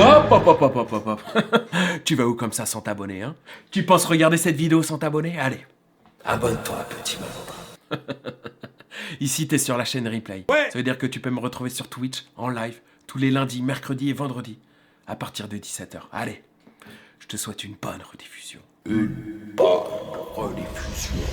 Hop, hop, hop, hop, hop, hop, hop. Tu vas où comme ça sans t'abonner, hein? Tu penses regarder cette vidéo sans t'abonner? Allez, abonne-toi, petit malandrin. Ici, t'es sur la chaîne Replay. Ouais. Ça veut dire que tu peux me retrouver sur Twitch, en live, tous les lundis, mercredis et vendredis, à partir de 17h. Allez, je te souhaite une bonne rediffusion. Une bonne rediffusion.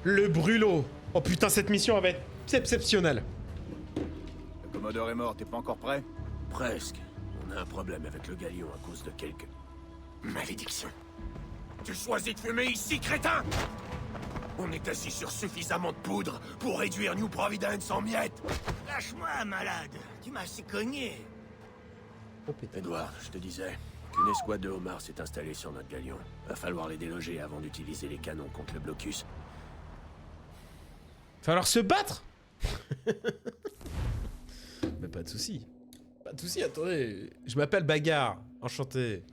Le brûlot. Oh putain, cette mission va être exceptionnelle. Le Commodore est mort, t'es pas encore prêt? Presque. On a un problème avec le galion à cause de quelques... malédictions. Tu choisis de fumer ici, crétin! On est assis sur suffisamment de poudre pour réduire New Providence en miettes. Lâche-moi, malade. Tu m'as assez cogné. Oh putain. Edouard, je te disais qu'une escouade de homards s'est installée sur notre galion. Va falloir les déloger avant d'utiliser les canons contre le blocus. Falloir se battre. Mais pas de soucis. Pas de soucis, attendez. Je m'appelle Bagarre. Enchanté.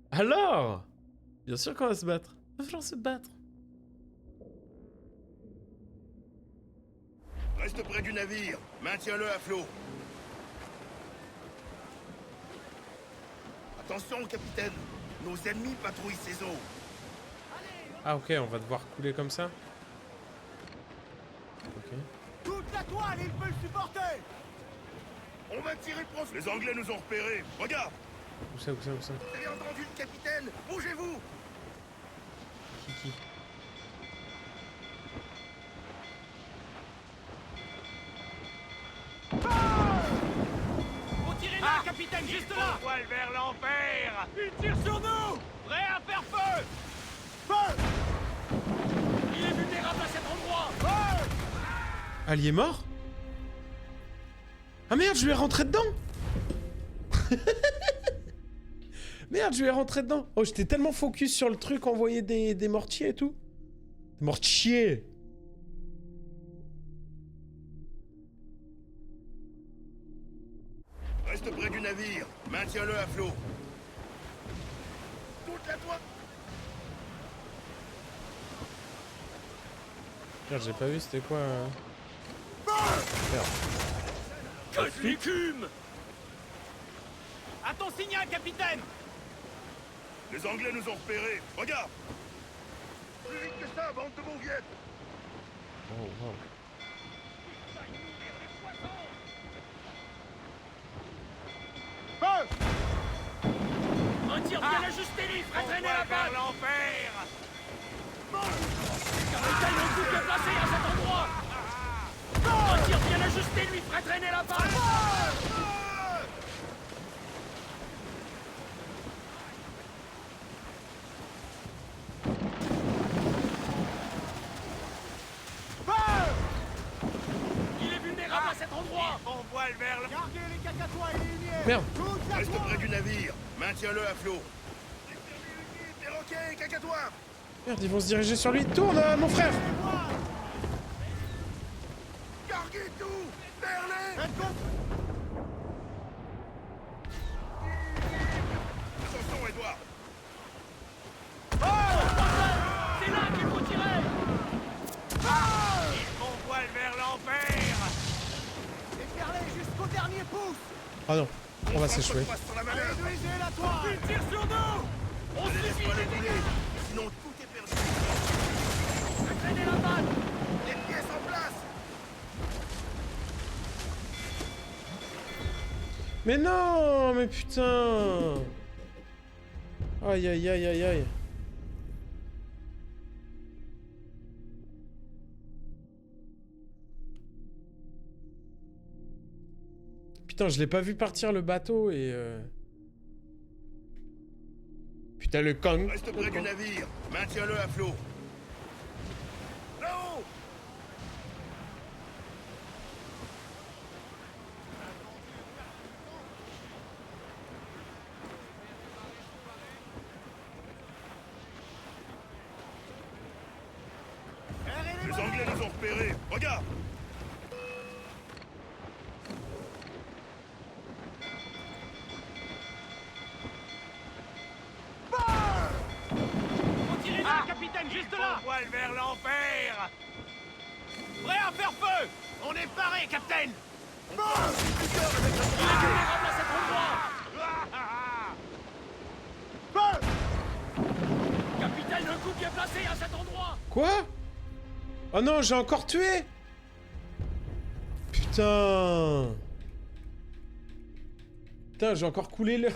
Alors? Bien sûr qu'on va se battre. Va falloir se battre. Reste près du navire, maintiens-le à flot. Attention, capitaine, nos ennemis patrouillent ces eaux. Ah ok, on va devoir couler comme ça. Ok. Toute la toile, il peut le supporter. On va tirer profit. Les Anglais nous ont repérés. Regarde, Où ça, où ça, où ça? vous avez entendu le capitaine. Bougez-vous. Qui? Retirez là, capitaine, juste là. Voile vers l'enfer. Il tire sur nous. Prêt à faire feu. Feu. Il est vulnérable à cet endroit. Feu. Ah, il est mort? Ah merde, je lui ai rentré dedans. Merde, je lui ai rentré dedans. Oh, j'étais tellement focus sur le truc, envoyer des mortiers et tout. Des mortiers. Reste près du navire, maintiens-le à flot. Toute la toile. Merde, j'ai pas vu, c'était quoi Merde. Que de l'écume! À ton signal, capitaine. Les Anglais nous ont repérés. Regarde. Plus vite que ça, bande de mauviettes. Oh, wow. Feu. Un tir bien ajusté, lui, ferait traîner la balle. l'enfer. Capitaine, un coup bien placé à cet endroit. Un tir bien ajusté, lui, ferait traîner la balle. Il est vulnérable à cet endroit. On voile vers le... Gardez les cacatois et les lumières. Merde. Toute la Reste toile. près du navire, maintiens-le à flot. Perroquet, cacatois. Merde, ils vont se diriger sur lui. Tourne, mon frère. Carguez tout. Vers-les. Faites compte. Attention, Edouard. C'est là qu'il faut tirer. On voile vers l'enfer. Éclairez jusqu'au dernier pouce. Ah non, on va s'échouer. Passe sur la manœuvre. Réduisez la toile. Il tire sur nous. On suffit Laisse-moi de les couler. dégâts. Sinon, tout est perdu. Traînez la balle. Les pièces en place. Mais non, mais putain. Aïe, aïe, aïe, aïe, aïe. Putain, je l'ai pas vu partir le bateau et... Putain, le Kang. Reste près du navire. Maintiens-le à flot. Là-haut. Les Anglais nous ont repérés. Regarde. Retirez là, capitaine, juste là. Voile vers l'enfer. l'enfer! Prêt à faire feu! On est paré, Captain! Il est vulnérable à cet endroit! Capitaine, un coup bien placé à cet endroit! Quoi? Oh non, j'ai encore tué! Putain! Putain, j'ai encore coulé le...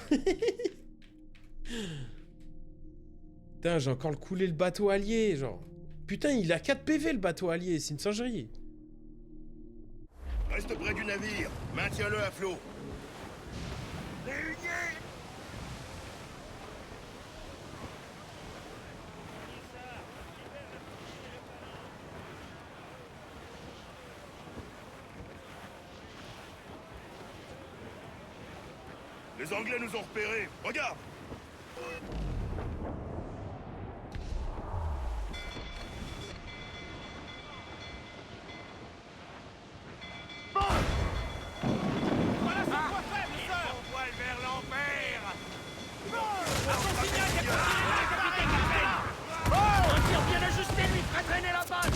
Putain, j'ai encore coulé le bateau allié, genre. Putain, il a 4 PV le bateau allié, c'est une singerie. Reste près du navire. Maintiens-le à flot. Les huniers! Les Anglais nous ont repérés. Regarde! Voilà son point faible, sœur! On voile vers l'enfer! À son signal, capitaine! Un tir bien ajusté lui ferait traîner la balle!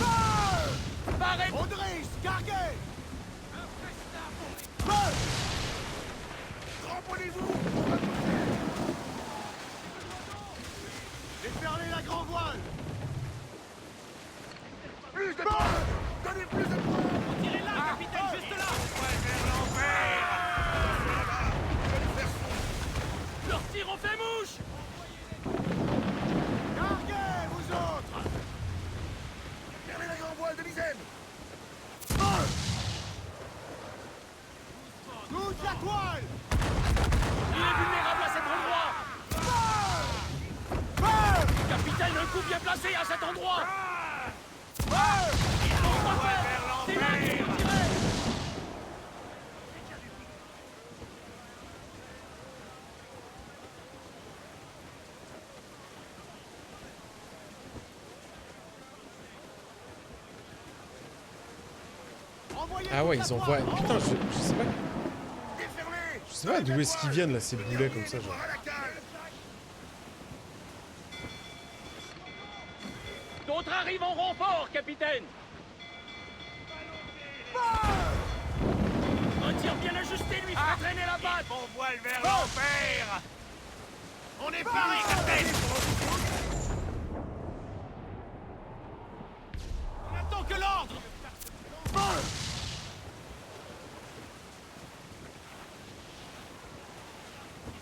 Barrez! Audris, carguez! Ramponnez-vous! Déferlez la grand voile! Plus de poids! Donnez plus de poids! Tirez là, capitaine, juste là! On voile vers l'enfer! Leur tir ont fait mouche! Carguez, vous autres! Fermez la grand voile de misaine! Toute la toile! Il est vulnérable à cet endroit! Capitaine, un coup bien placé à cet endroit! Ils vont pas faire! C'est là qu'il faut tirer! Ah ouais, ils envoient... Putain, je sais pas... Défermez! Je sais pas d'où est-ce qu'ils viennent, là, ces boulets comme ça, genre. À la cale! D'autres arrivent en renfort, capitaine! Un tir bien ajusté lui fait traîner la balle! On voile vers l'enfer! On est paré, capitaine! On attend que l'ordre!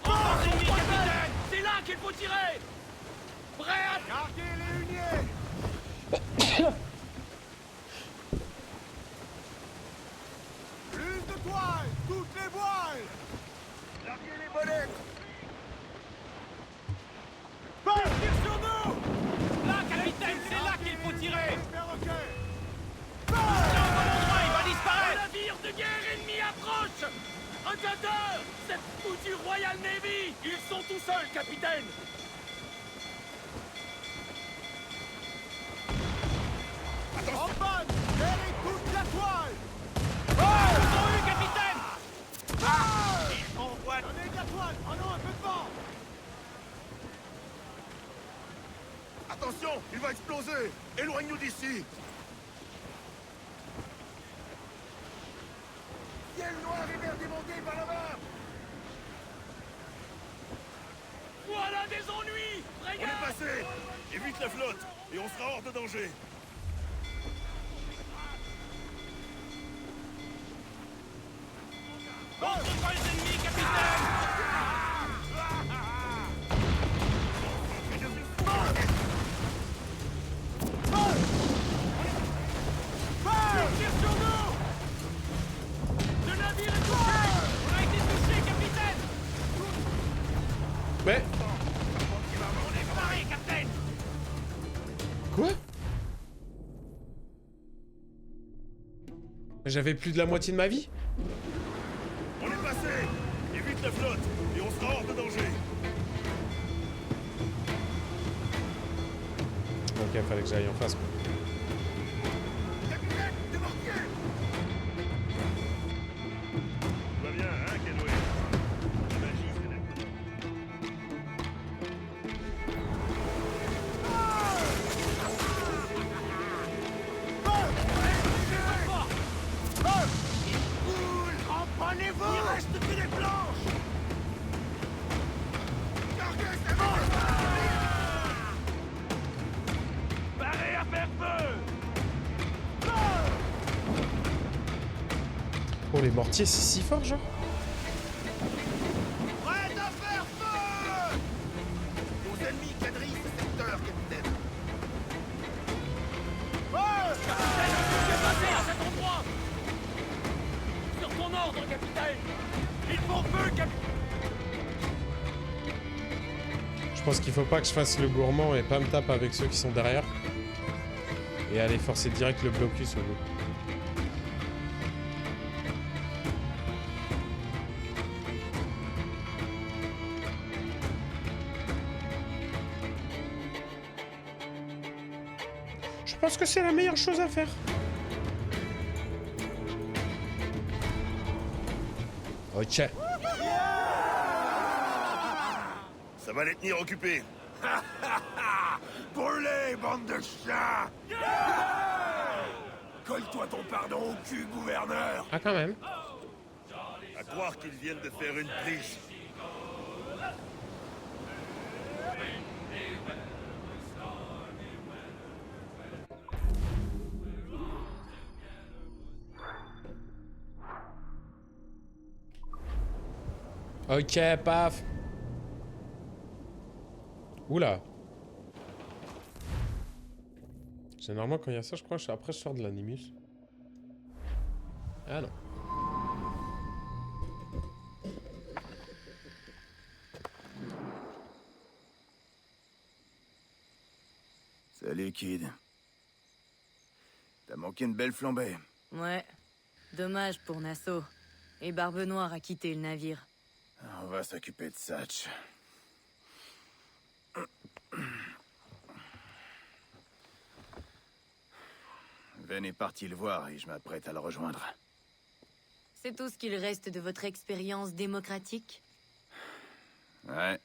Encore ennemi, capitaine! C'est là qu'il faut tirer! Prêt à... Carguez les huniers! Plus de toiles! Toutes les voiles! Larguez les bolettes! Tire sur nous! Là, capitaine, c'est là qu'il faut tirer! Là, au bon endroit, il va disparaître! Un navire de guerre ennemi approche! Un cutter! Cette foutue Royal Navy! Ils sont tout seuls, capitaine! En panne! Verrez toute la toile! Ils ont eu, capitaine! Ils envoient... Donnez de la toile! Oh non, un peu de vent! Attention, il va exploser! Éloigne-nous d'ici! Ciel noir et mer démonté par là-bas! Voilà des ennuis! On est passé! Évite la flotte, et on sera hors de danger! Contre les ennemis, capitaine! Tire sur nous! Le navire est touché! On a été touché, capitaine! Mais... On est paré, capitaine! Quoi? J'avais plus de la moitié de ma vie? On est passé! Évite la flotte, et on sera hors de danger! Ok, fallait que j'aille en face, quoi. Capitaine, des mortiers! Tout va bien, hein, Kenway? La magie, c'est la... Prenez-vous! Il reste que des planches! Parez à faire feu! Oh, les mortiers, c'est si fort, genre. Prête à faire feu! Vos ennemis quadrillent ce secteur, capitaine. Capitaine, qu'est-ce qui est passé à cet endroit? Sur ton ordre, capitaine! Ils font feu, capitaine! Je pense qu'il faut pas que je fasse le gourmand et pas me tape avec ceux qui sont derrière. Et aller forcer direct le blocus au bout. Je pense que c'est la meilleure chose à faire. Ok. Ça va les tenir occupés. Brûlez, bande de chiens! Colle-toi ton pardon au cul, gouverneur! Ah, quand même. À croire qu'ils viennent de faire une prise. Ok, paf. Oula. Généralement, quand il y a ça, je crois que après, je sors de l'animus. Ah non. Salut, Kid. T'as manqué une belle flambée. Ouais. Dommage pour Nassau. Et Barbe Noire a quitté le navire. On va s'occuper de Satch. Ven est parti le voir et je m'apprête à le rejoindre. C'est tout ce qu'il reste de votre expérience démocratique? Ouais.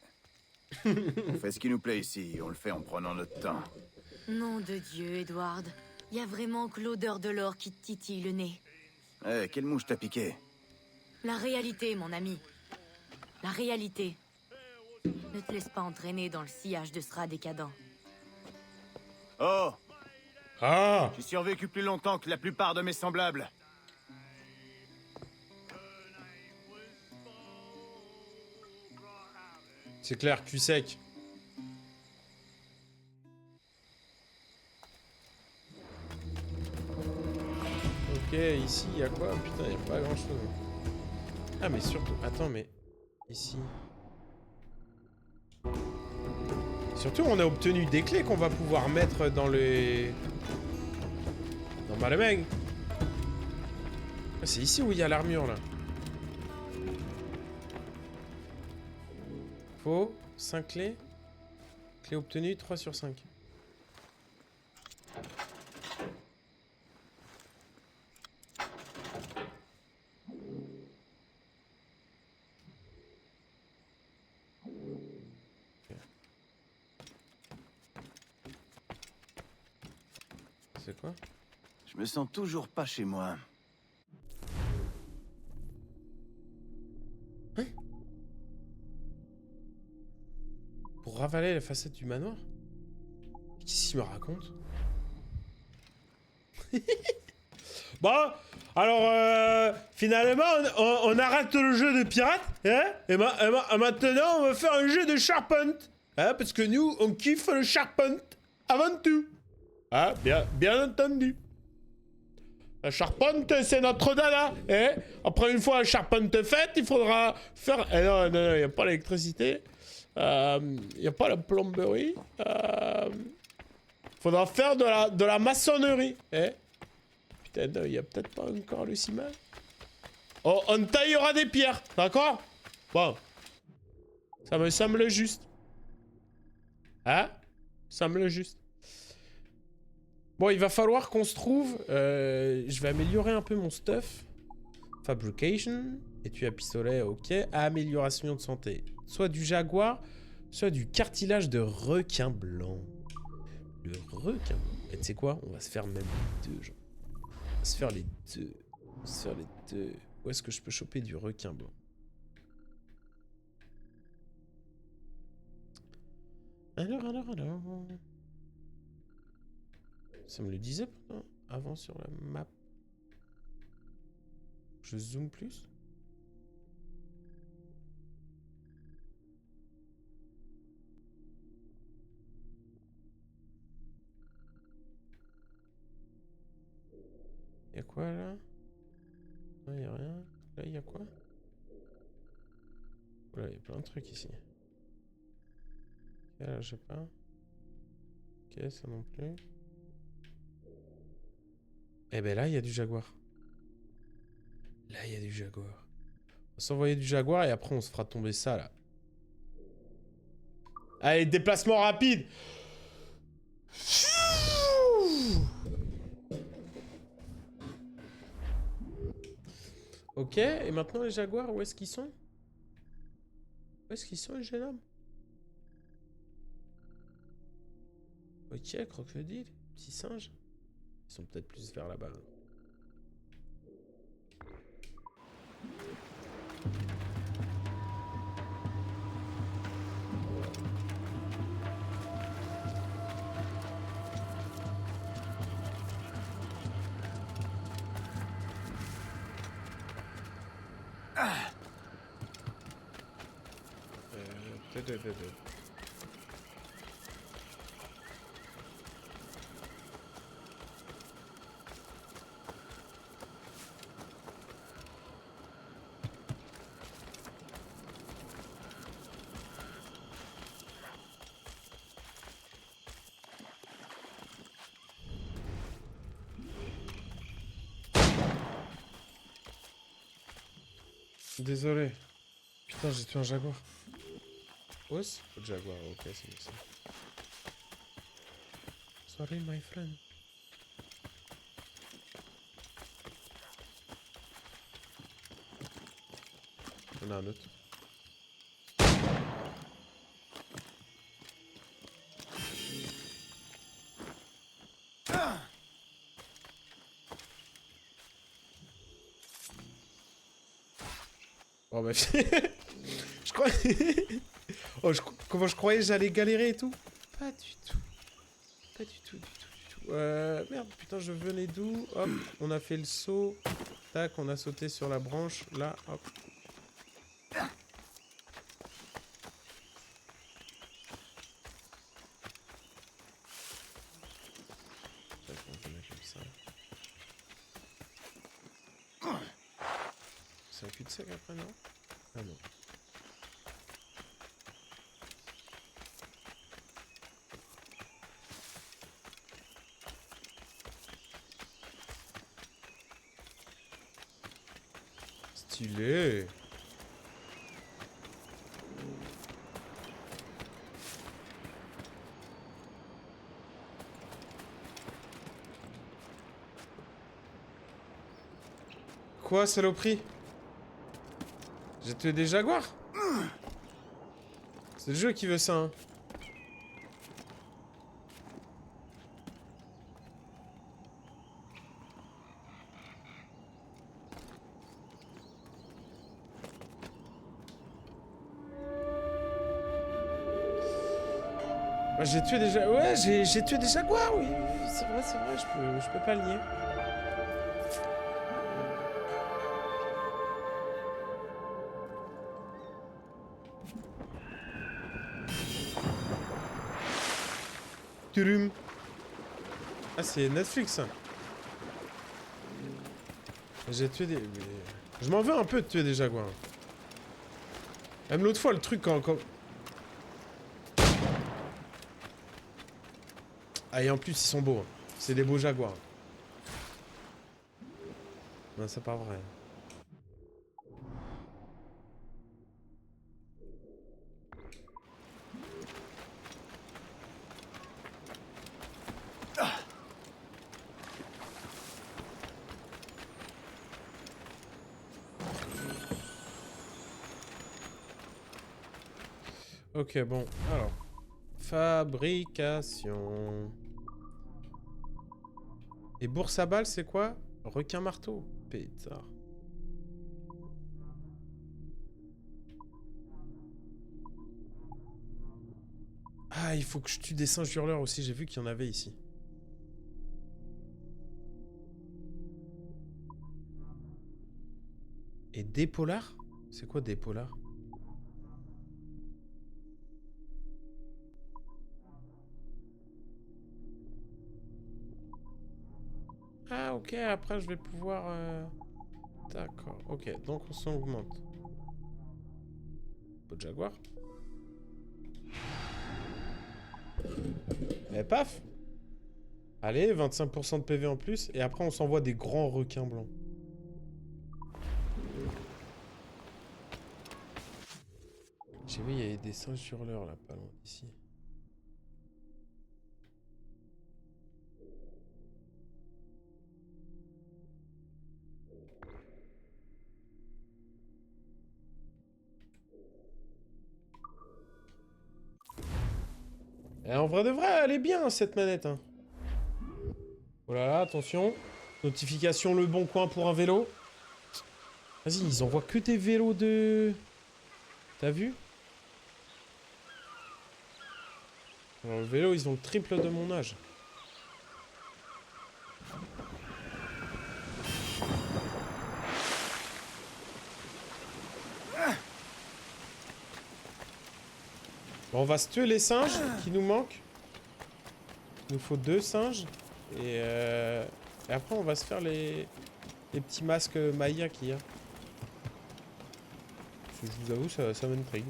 On fait ce qui nous plaît ici, on le fait en prenant notre temps. Nom de Dieu, Edward. Y a vraiment que l'odeur de l'or qui te titille le nez. Eh, quelle mouche t'a piqué? La réalité, mon ami. La réalité. Ne te laisse pas entraîner dans le sillage de ce rat décadent. Oh! Ah! J'ai survécu plus longtemps que la plupart de mes semblables. C'est clair, cul sec. Ok, ici, il y a quoi? Putain, il n'y a pas grand chose. Ah, mais surtout... Attends, mais... Ici... Surtout, on a obtenu des clés qu'on va pouvoir mettre dans les... Dans Malemeng. Ah, c'est ici où il y a l'armure, là. Faut 5 clés. Clé obtenue, 3 sur 5. C'est quoi? Je me sens toujours pas chez moi. Hein? Pour ravaler la facette du manoir? Qu'est-ce qu'il me raconte? Bon, alors finalement on arrête le jeu de pirate, hein? Et maintenant on va faire un jeu de charpente, hein? Parce que nous on kiffe le charpente avant tout, hein? Bien entendu. La charpente c'est notre dada, hein? Après une fois la charpente faite, il faudra faire... Eh non, il n'y a pas l'électricité, il n'y a pas la plomberie, faudra faire de la maçonnerie, hein? Putain, il n'y a peut-être pas encore le ciment. Oh, on taillera des pierres, d'accord? Bon. Ça me semble juste. Hein? Ça me semble juste. Bon, il va falloir qu'on se trouve... je vais améliorer un peu mon stuff. Fabrication. Étui à pistolet, ok. Amélioration de santé. Soit du jaguar, soit du cartilage de requin blanc. Le requin blanc. Et tu sais quoi? On va se faire même les deux, genre. On va se faire les deux. On va se faire les deux. Où est-ce que je peux choper du requin blanc? Alors... Ça me le disait pourtant avant sur la map. Je zoome plus. Y'a quoi là? Non, y'a rien. Là, y'a quoi? Oula, y'a plein de trucs ici. Ok, là, je sais pas. Ok, ça non plus. Eh ben là, il y a du jaguar. Là, il y a du jaguar. On va s'envoyer du jaguar et après, on se fera tomber ça, là. Allez, déplacement rapide! Ok, et maintenant, les jaguars, où est-ce qu'ils sont? Où est-ce qu'ils sont, les jeunes hommes? Ok, crocodile, petit singe. Ils sont peut-être plus vers là-bas. Désolé. Putain, j'ai tué un jaguar. Os? Le jaguar, ok, c'est bon ça. Sorry, my friend. On a un autre. Oh bah je crois... oh, comment je croyais que j'allais galérer et tout? Pas du tout. Pas du tout, du tout. Merde, putain, je venais d'où? Hop, on a fait le saut. Tac, on a sauté sur la branche. Là, hop. Tac, on va mettre comme ça. C'est un cul-de-sac après, non? Ah non. Stylé. Quoi, saloperie? J'ai tué des jaguars? C'est le jeu qui veut ça, hein. Bah, j'ai tué des jaguars. Ouais, j'ai tué des jaguars, oui. C'est vrai, je peux pas le nier. Tudum. Ah, c'est Netflix, ça. J'ai tué des... Je m'en veux un peu de tuer des jaguars. Même l'autre fois, le truc quand... Ah, et en plus, ils sont beaux. Hein. C'est des beaux jaguars. Non, c'est pas vrai. Ok, bon, alors. Fabrication. Et bourse à balles, c'est quoi? Requin marteau. Pétard. Ah, il faut que je tue des singes hurleurs aussi, j'ai vu qu'il y en avait ici. Et des polars? C'est quoi des polars? Ah ok, après je vais pouvoir... D'accord, ok, donc on s'augmente. Peau de jaguar. Et paf! Allez, 25% de PV en plus, et après on s'envoie des grands requins blancs. J'ai vu, il y avait des singes hurleurs là, pas loin d'ici. Et en vrai de vrai, elle est bien cette manette. Hein. Oh là là, attention. Notification Le Bon Coin pour un vélo. Vas-y, ils envoient que des vélos de... T'as vu? Alors le vélo, ils ont le triple de mon âge. Bon, on va se tuer les singes qui nous manquent. Il nous faut 2 singes. Et après, on va se faire les petits masques Maya qu'il y a. Parce que je vous avoue, ça m'intrigue.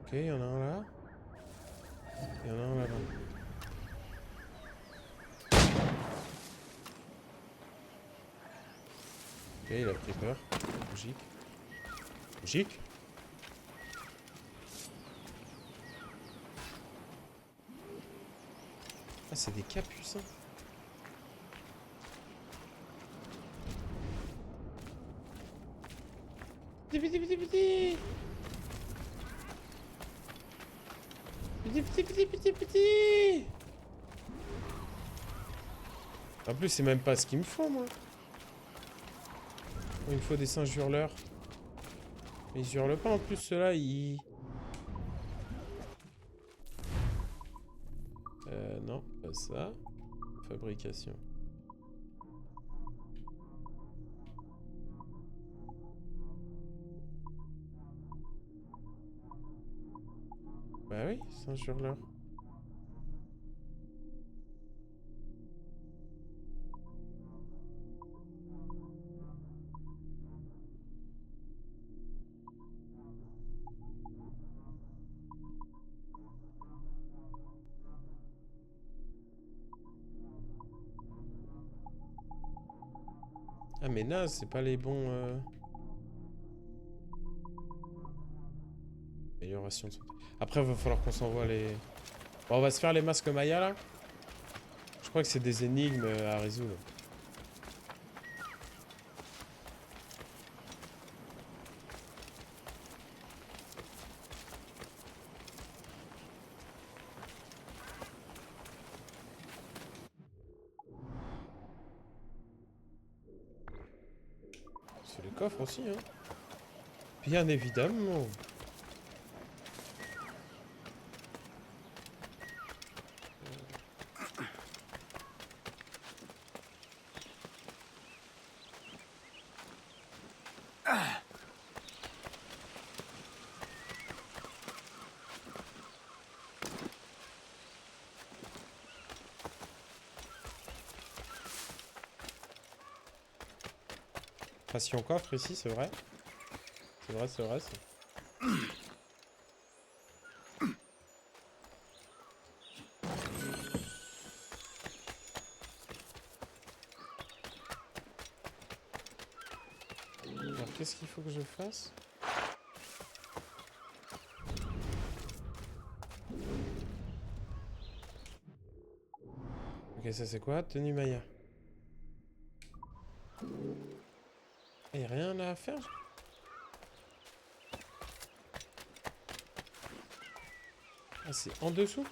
Ok, il y en a un là. Il y en a un là-bas. Ok, il a pris peur. Logique. Logique. Ah, c'est des capucins. Petit. En plus, c'est même pas ce qu'il me faut, moi. Il me faut des singes hurleurs. Mais ils hurlent pas en plus, ceux-là, ils... non, pas ça. Fabrication. Bah oui, singe hurleur. Ah mais naze, c'est pas les bons... Amélioration de santé. Après, il va falloir qu'on s'envoie les... Bon, on va se faire les masques Maya, là. Je crois que c'est des énigmes à résoudre. C'est les coffres aussi, hein. Bien évidemment. Passion coffre ici, c'est vrai. C'est vrai, c'est vrai. Alors, qu'est-ce qu'il faut que je fasse? Ok, ça c'est quoi? Tenue Maya. Il n'y a rien là à faire? Ah, c'est en dessous?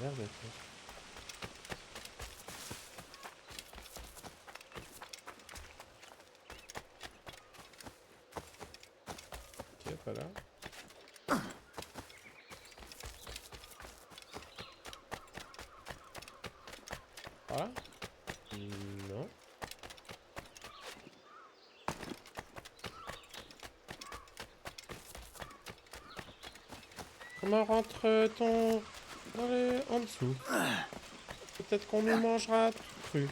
l'air d'être. Ok, pas là. Voilà. Non. Comment rentre-t-on en dessous? Peut-être qu'on nous mangera cru.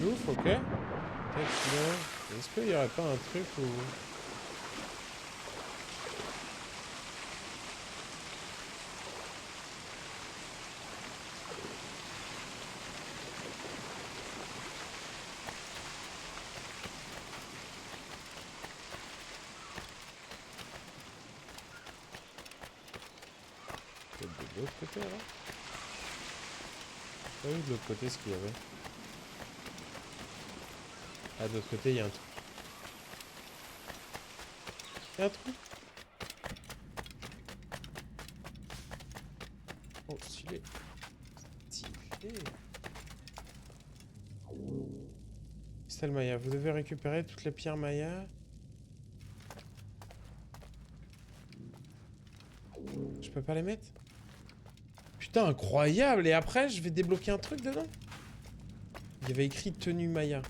Ouf, ok. Peut-être bien. Est-ce qu'il y aurait pas un truc où... Peut-être de l'autre côté, alors? Pas vu de l'autre côté ce qu'il y avait. Ah, de l'autre côté, il y a un truc. Il y a un truc. Oh, stylé. Stylé. Cristal Maya, vous devez récupérer toutes les pierres Maya. Je peux pas les mettre? Putain, incroyable! Et après, je vais débloquer un truc dedans? Il y avait écrit tenue Maya.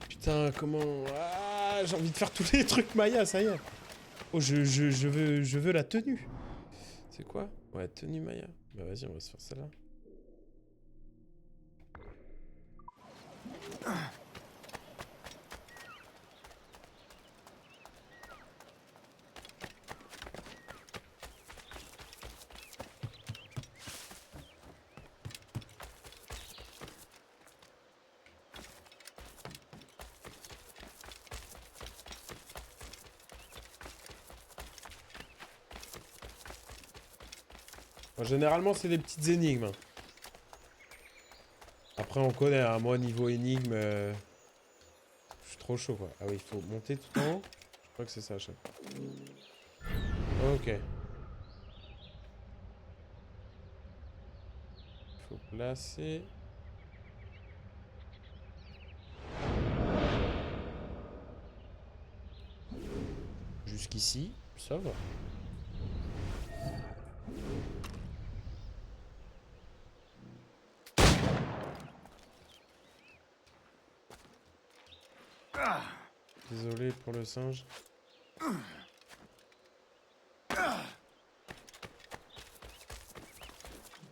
Putain, comment... Ah, j'ai envie de faire tous les trucs Maya, ça y est. Oh, je veux la tenue. C'est quoi? Ouais, tenue Maya. Bah vas-y, on va se faire celle-là. Bon, généralement, c'est des petites énigmes. Après, on connaît, hein. Moi, niveau énigme, je suis trop chaud, quoi. Ah oui, il faut monter tout en haut. Je crois que c'est ça, chef. Ok. Il faut placer... Jusqu'ici, ça va. Désolé pour le singe.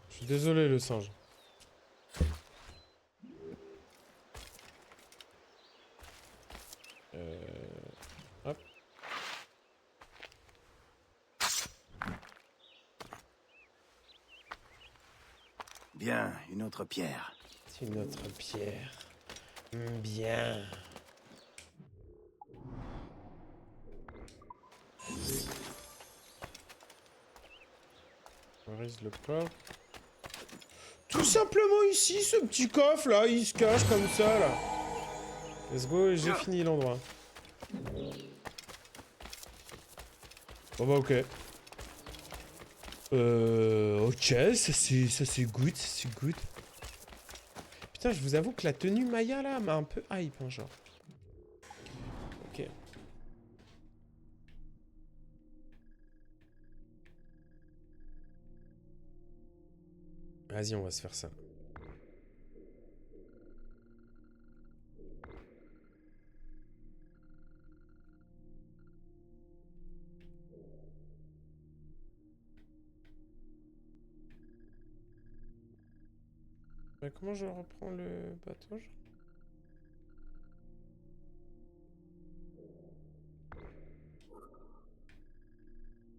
Je suis désolé le singe. Hop. Bien, une autre pierre. C'est une autre pierre. Bien. Where is le coffre? Tout simplement ici, ce petit coffre là, il se cache comme ça là. Let's go, et j'ai fini l'endroit. Bon bah ok. Ok, ça c'est good, c'est good. Putain, je vous avoue que la tenue Maya là m'a un peu hype, hein, genre. Ok. Vas-y, on va se faire ça. Mais comment je reprends le bateau?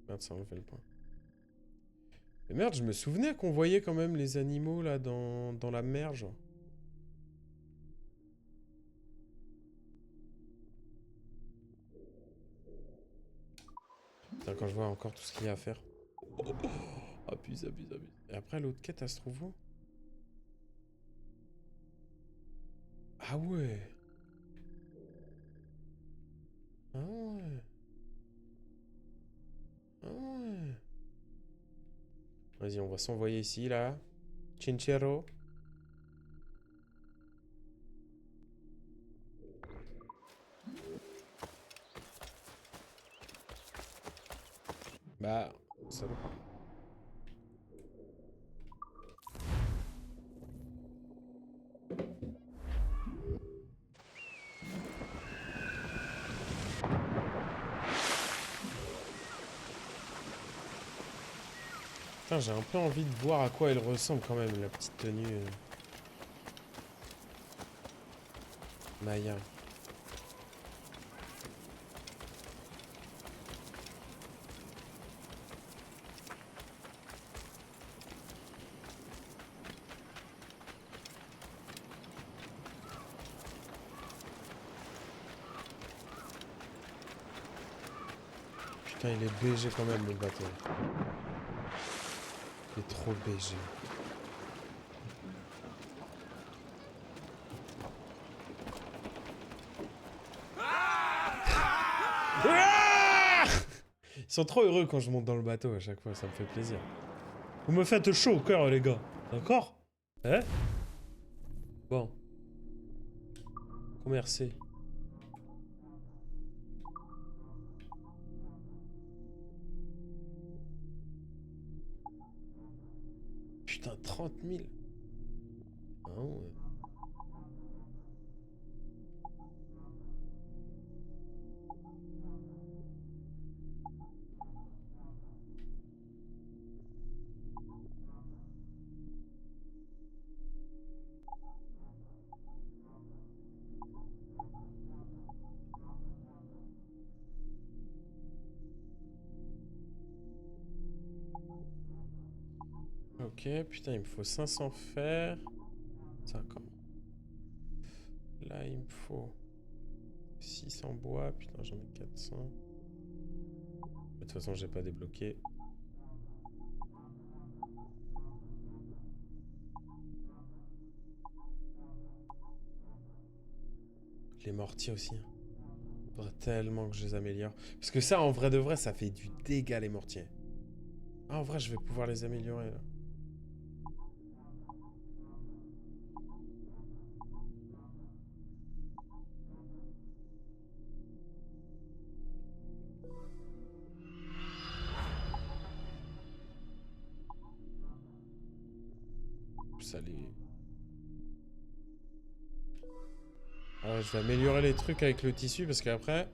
Merde, ça enlevait le point. Mais merde, je me souvenais qu'on voyait quand même les animaux là dans la mer, genre. Putain, quand je vois encore tout ce qu'il y a à faire. Abuse, abuse, abuse. Et après, l'autre quête, elle se trouve où? Ah ouais. Ah ouais. Vas-y, on va s'envoyer ici, là. Chinchero. Bah, salaud. Putain, j'ai un peu envie de voir à quoi elle ressemble quand même, la petite tenue. Maya. Putain, il est BG quand même, le bateau. Il est trop BG. Ah! Ils sont trop heureux quand je monte dans le bateau à chaque fois, ça me fait plaisir. Vous me faites chaud au cœur, les gars. D'accord? Hein? Bon. Commercer. Putain, 30 000. Ah ouais. Ok, putain, il me faut 500 fer. 50. Là, il me faut 600 bois. Putain, j'en ai 400. De toute façon, j'ai pas débloqué. Les mortiers aussi. Faudrait tellement que je les améliore. Parce que ça, en vrai de vrai, ça fait du dégât, les mortiers. Ah, en vrai, je vais pouvoir les améliorer, là. Salut. Ah, je vais améliorer les trucs avec le tissu parce qu'après...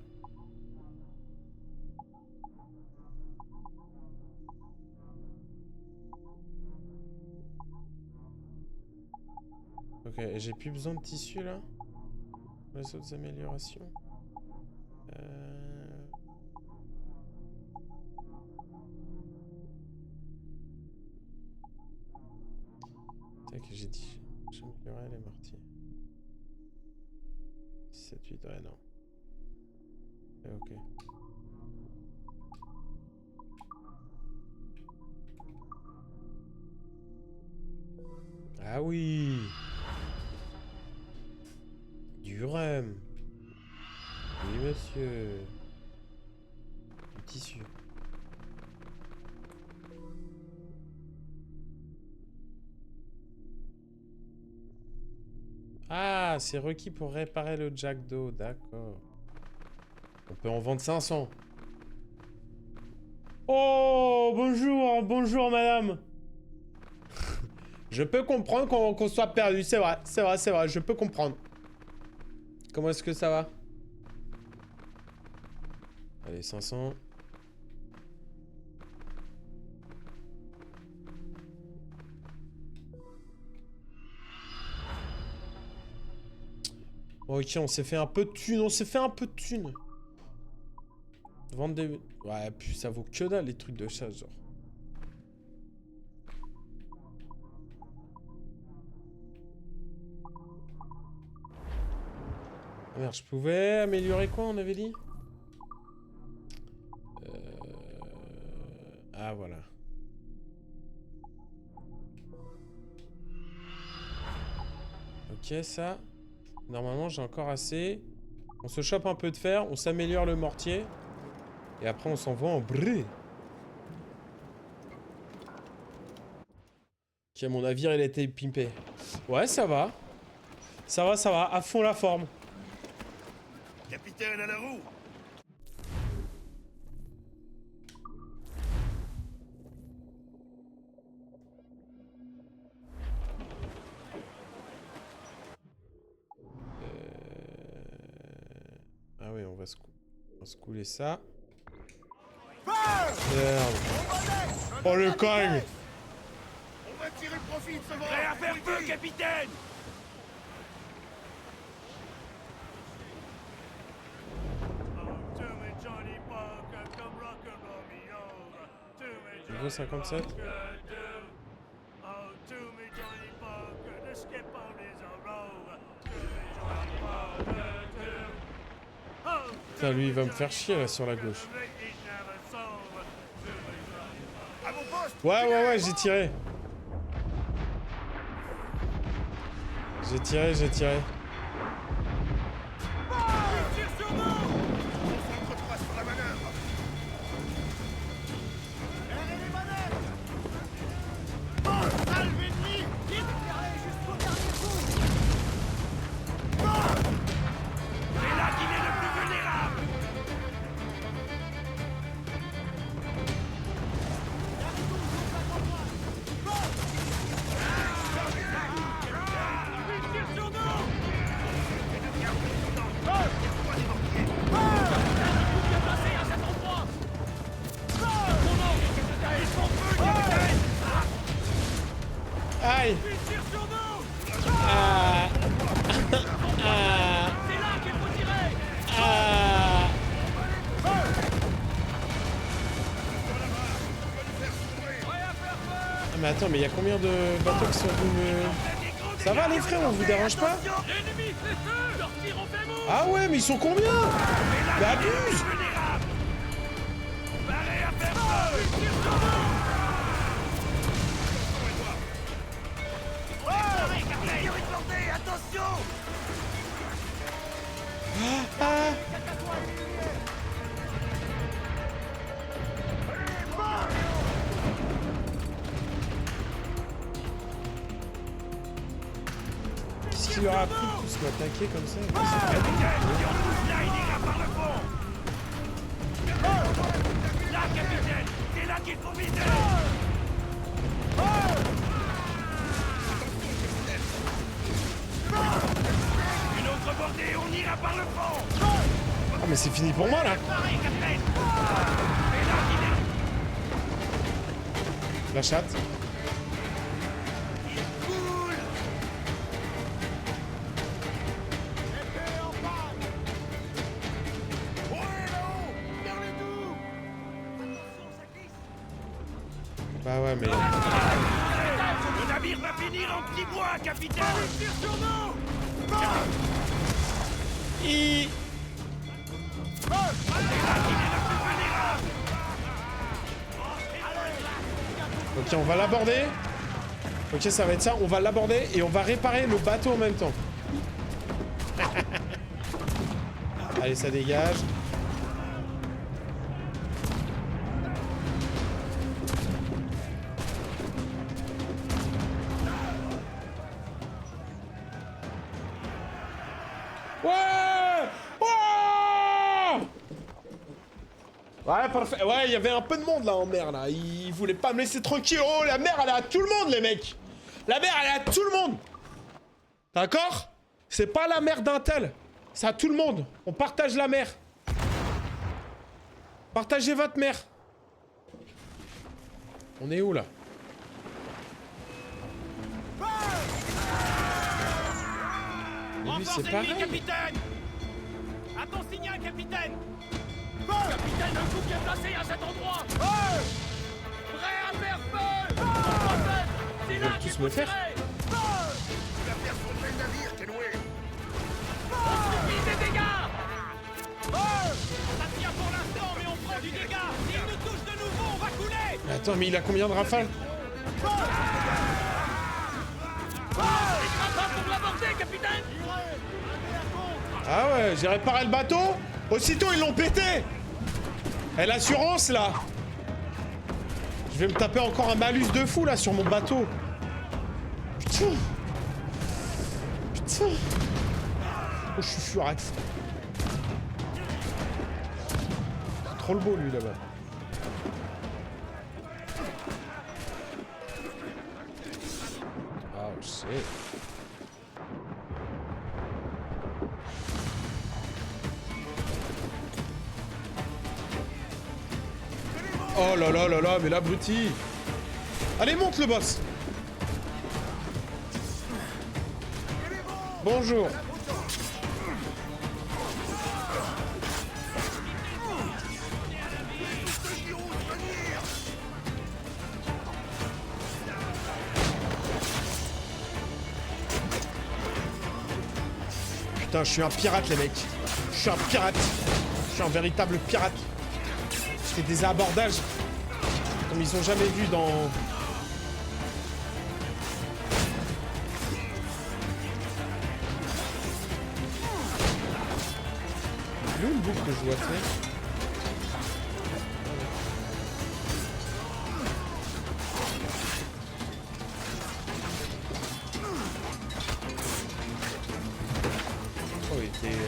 Ok, j'ai plus besoin de tissu là. Les autres améliorations. Tac, j'ai dit... J'améliorerai les mortiers. 7, 8, ouais, non. Ok. Ah oui! Du rhum. Oui, monsieur. Du tissu. Ah, c'est requis pour réparer le jack d'eau, d'accord. On peut en vendre 500. Oh, bonjour, bonjour madame. Je peux comprendre qu'on soit perdu, c'est vrai, je peux comprendre. Comment est-ce que ça va? Allez, 500. Ok, on s'est fait un peu de thunes, Vendre des... Ouais, puis ça vaut que dalle les trucs de chasse, genre. Merde, je pouvais améliorer quoi, on avait dit? Ah, voilà. Ok, ça. Normalement, j'ai encore assez. On se chope un peu de fer, on s'améliore le mortier. Et après, on s'envoie en bré. Ok, mon navire, il a été pimpé. Ouais, ça va. Ça va, ça va. À fond la forme. Capitaine à la roue. Ah oui, on va se couler ça. Merde. Oh le cogne. On va tirer profit de ce vent. Prêt à faire feu, capitaine! Niveau 57. Putain, lui, il va me faire chier là sur la gauche. À vos postes. Ouais, j'ai tiré. J'ai tiré. Tire sur nous. On s'entretera sur la manœuvre. Serrez les manettes. Salve ennemi. Vite. Jusqu'au dernier coup. C'est là qu'il est le plus vulnérable! Tire sur nous. Aïe. Tire sur nous. Ah. C'est là qu'il faut tirer. Ah. Ah, mais attends, mais il y a combien de bateaux qui sont venus me... Ça va les frères, on vous dérange pas? L'ennemi fait feu. Leur tir en fait mot. Ah ouais, mais ils sont combien? Mais abuse. Paré à faire feu! Tire sur nous. Attention. Ah. Qu'est-ce qu'il leur a pris de tous m'attaquer comme ça? C'est pas bien. Là, il ira par le fond! Là, capitaine! C'est là qu'il faut viser! Une autre bordée, on ira par le fond! Ah mais c'est fini pour moi là. Paré, capitaine! C'est là qu'il est... La chatte. Cool! Ouais, là-haut. Vers les doux. Attention, ça glisse. Bah ouais mais... Le navire va finir en petit bois, capitaine! Tire sur nous. Ok, on va l'aborder. Ok, ça va être ça. On va l'aborder et on va réparer le bateau en même temps. Allez, ça dégage. Ouais! Oh! Ouais, parfait. Ouais, il y avait un peu de monde là en mer là. Ils voulaient pas me laisser tranquille. Oh, la mer elle est à tout le monde, les mecs. La mer elle est à tout le monde. D'accord? C'est pas la mer d'un tel. C'est à tout le monde. On partage la mer. Partagez votre mer. On est où là? Mais lui, c'est Renforce pareil. ennemi, capitaine. À ton signal, capitaine. Capitaine, un coup bien placé à cet endroit. Prêt à faire feu. C'est Ils là veulent qu'il tous faut me faire. tirer. Tu vas faire sombrer le navire, Kenway. Subis des dégâts. Ça tient pour l'instant, mais on prend du dégât. S'il nous touche de nouveau, on va couler. Mais attends, mais il a combien de rafales? Les crapats pour l'aborder, capitaine. Ah ouais, j'ai réparé le bateau. Aussitôt, ils l'ont pété. Et l'assurance, là. Je vais me taper encore un malus de fou, là, sur mon bateau. Putain. Putain. Oh, je suis furax. C'est trop le beau, lui, là-bas. Ah, je sais. Oh là là là là, mais l'abruti. Allez, monte le boss. Bonjour. Putain, je suis un pirate, les mecs. Je suis un pirate. Je suis un véritable pirate. Je fais des abordages comme ils ont jamais vu dans... Il est où le bouc que je dois faire? Oh, il était...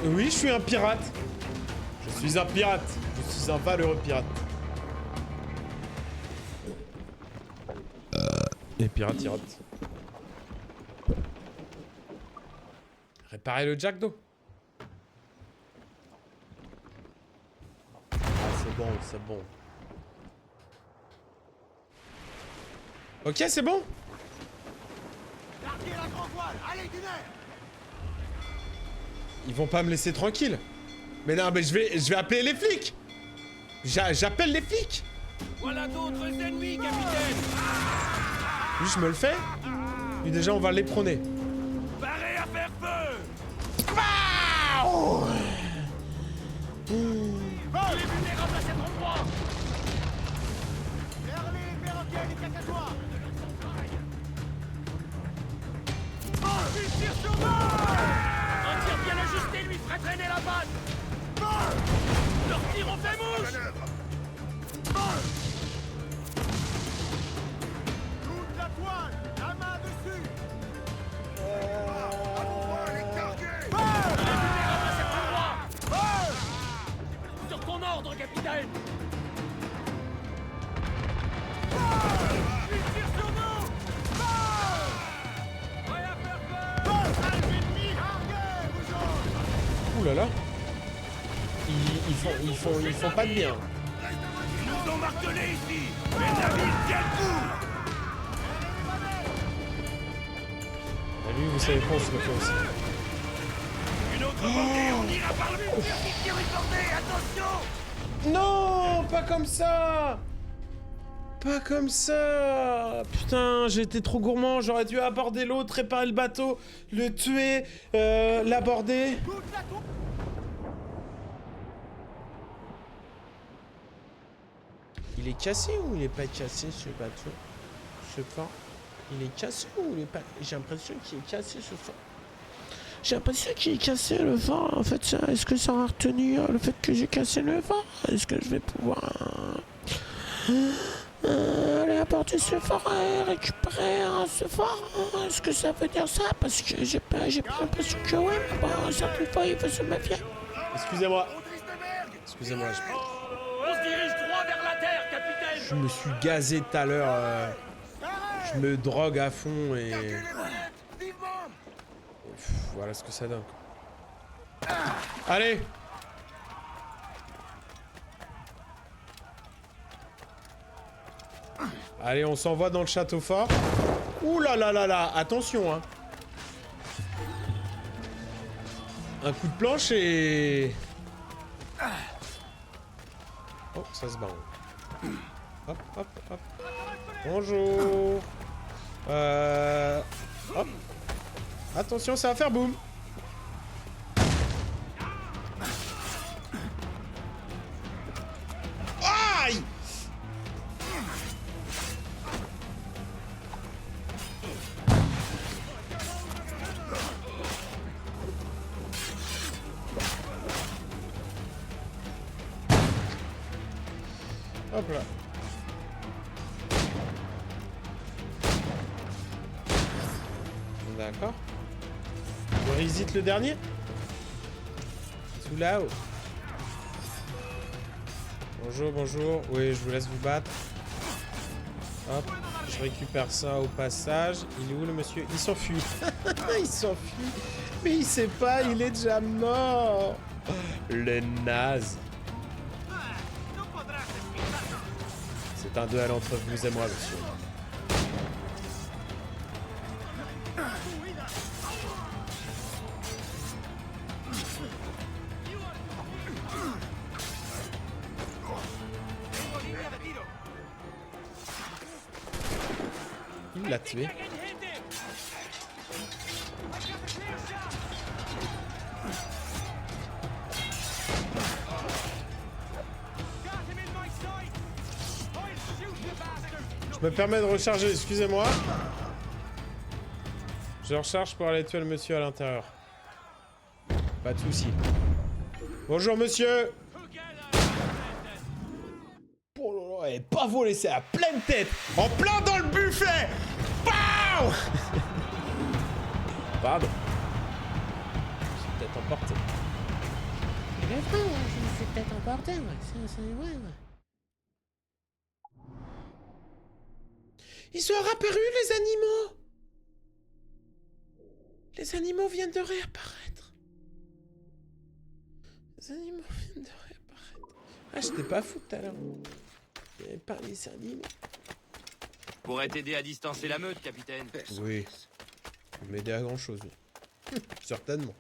Oui, je suis un pirate. Je suis un pirate. Je suis un valeureux pirate. Et pirate, pirate. Réparer le jack d'eau. Ah, c'est bon, c'est bon. Ok, c'est bon. Larguez la grand voile, allez du nerf. Ils vont pas me laisser tranquille. Mais non, mais je vais appeler les flics. J'appelle les flics. Voilà d'autres ennemis, capitaine. Lui, je me le fais. Lui, déjà, on va les prôner. Parez à faire feu. Il est vulnérable à cet endroit. Vers les perroquets, les cacatois. Il tire sur nous. Un tir bien ajusté lui ferait traîner la balle. Leur tir ont fait mouche. Toute la toile, la main dessus. Sur ton ordre, capitaine. Il tire sur nous. Prêt à faire feu. Ennemi, larguez, vous autres. Ouh là là. Ils font pas de bien. Ils nous ont martelés ici. Mais la ville tient le coup. Bah, lui, vous savez pas, on se le fait aussi. Une autre bandée, on ira par le mur. Qui tire une bordée, attention. Non, pas comme ça. Pas comme ça. Putain, j'ai été trop gourmand. J'aurais dû aborder l'autre, réparer le bateau, le tuer, l'aborder. Il est cassé ou il est pas cassé ce bateau? Ce fort? Il est cassé ou il est pas... J'ai l'impression qu'il est cassé ce fort. J'ai l'impression qu'il est cassé le fort. En fait, est-ce que ça aura retenu le fait que j'ai cassé le fort? Est-ce que je vais pouvoir... aller apporter ce fort et récupérer ce fort? Est-ce que ça veut dire ça? Parce que j'ai pas l'impression que ouais, mais bon, certaines fois il faut se méfier. Excusez-moi. Excusez-moi, On se dirige droit vers la terre, capitaine. je me suis gazé tout à l'heure. Je me drogue à fond et... Pff, voilà ce que ça donne. Allez! Allez, on s'envoie dans le château fort. Ouh là là là là, attention hein. Un coup de planche et... Oh, ça se barre. Hop, hop, hop. Bonjour. Hop. Attention, ça va faire boum. Aïe! Hop là. D'accord. On revisite le dernier. Sous là-haut. Bonjour, bonjour. Oui, je vous laisse vous battre. Hop, je récupère ça au passage. Il est où le monsieur? Il s'enfuit. Il s'enfuit. Mais il sait pas, il est déjà mort. Le naze. C'est un duel entre vous et moi, monsieur. Il l'a tué. Je me permets de recharger, excusez-moi. Je recharge pour aller tuer le monsieur à l'intérieur. Pas de soucis. Bonjour monsieur. Oh là là, et pas volé, c'est à pleine tête. En plein dans le buffet. Pow. Pardon. Je suis peut-être emporté. Je me suis peut-être emporté, ouais. Ils sont réapparus, les animaux. Les animaux viennent de réapparaître. Les animaux viennent de réapparaître. Ah, j'étais pas fou tout à l'heure. Il n'y avait pas les animaux. Pourrait t'aider à distancer la meute, capitaine. Oui. M'aider à grand chose. Certainement.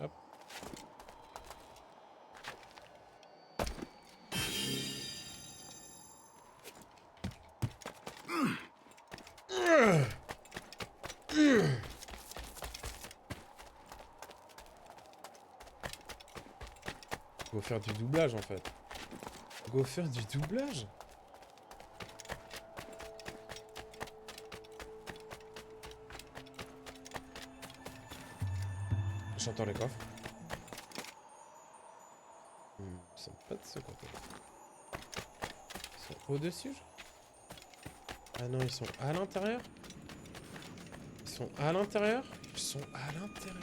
Hop. Go faire du doublage en fait. Go faire du doublage. J'entends les coffres. Ils sont pas de ce côté. Ils sont au-dessus. Ah non, ils sont à l'intérieur. Ils sont à l'intérieur. Ils sont à l'intérieur.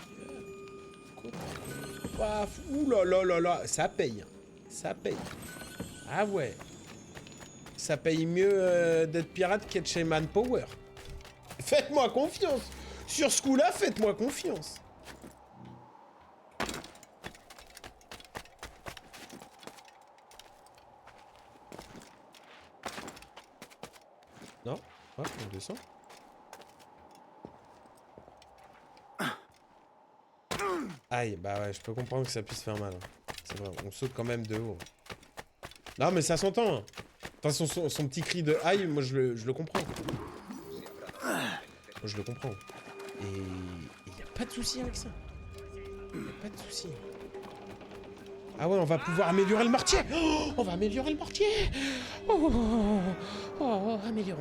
Paf. Ouh là là là là. Ça paye. Ça paye. Ah ouais. Ça paye mieux d'être pirate qu'être chez Manpower. Faites-moi confiance. Sur ce coup-là, faites-moi confiance. Non. Hop, on descend. Aïe, bah ouais, je peux comprendre que ça puisse faire mal. Hein. C'est vrai, on saute quand même de haut. Non, mais ça s'entend. Hein. Enfin, son petit cri de aïe, moi je le comprends. Moi je le comprends. Et il n'y a pas de souci avec ça. Il n'y a pas de souci. Ah ouais, on va pouvoir améliorer le mortier. Oh, on va améliorer le mortier. Améliorons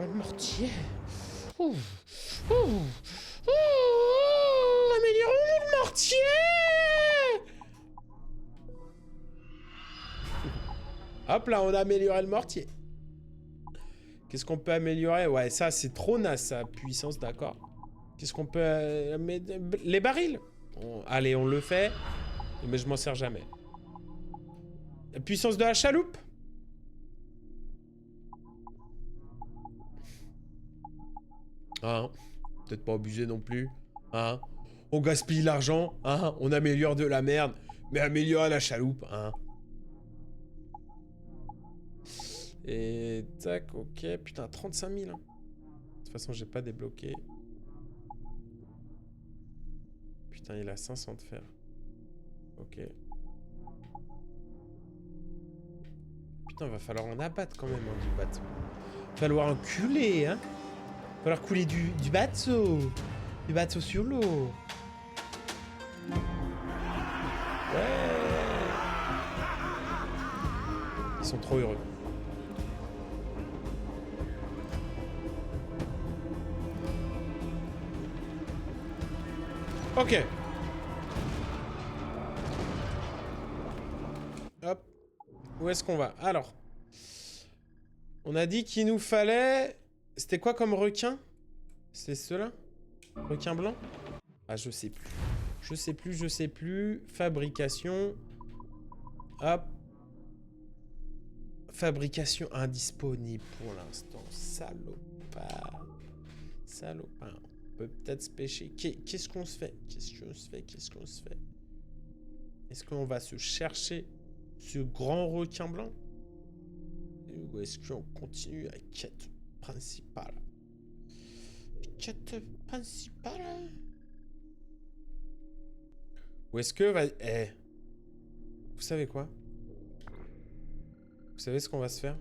le mortier. Améliorons le mortier. Hop là, on a amélioré le mortier. Qu'est-ce qu'on peut améliorer? Ouais, ça, c'est trop naze, sa puissance, d'accord. Qu'est-ce qu'on peut... les barils. Allez, on le fait. Mais je m'en sers jamais. La puissance de la chaloupe. Hein? Peut-être pas abuser non plus. Hein? On gaspille l'argent. Hein? On améliore de la merde. Mais améliorer la chaloupe. Hein? Et tac, ok. Putain, 35 000. Hein. De toute façon, j'ai pas débloqué. Putain, il a 500 de fer. Ok. Putain, va falloir en abattre quand même hein, du bateau. Va falloir enculer, hein. Va falloir couler du bateau. Du bateau sur l'eau. Ouais. Ils sont trop heureux. Ok. Où est-ce qu'on va? Alors. On a dit qu'il nous fallait... C'était quoi comme requin? C'est ceux-là? Requin blanc? Ah, je sais plus. Je sais plus. Fabrication. Hop. Fabrication indisponible pour l'instant. Salopard. Salopard. On peut peut-être se pêcher. Qu'est-ce qu'on se fait? Qu'est-ce qu'on se fait? Est-ce qu'on va se chercher ce grand requin blanc? Ou est-ce qu'on continue la quête principale? Quête principale? Ou est-ce que... Eh. Vous savez quoi? Vous savez ce qu'on va se faire?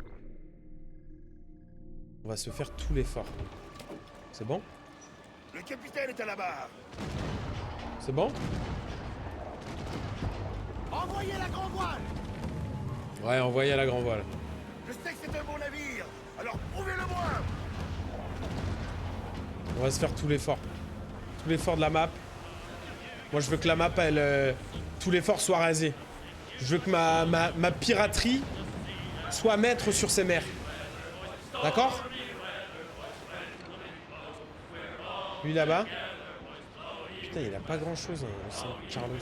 On va se faire tout l'effort. C'est bon? Le capitaine est à la barre. C'est bon? Envoyez la grand voile. Ouais, envoyez à la grand voile. Je sais que c'est un bon navire, alors prouvez-le-moi. On va se faire tout l'effort. Tout l'effort de la map. Moi, je veux que la map, elle... tout l'effort soit rasé. Je veux que ma piraterie soit maître sur ces mers. D'accord? Lui, là-bas. Putain, il a pas grand-chose, hein, c'est Carlos.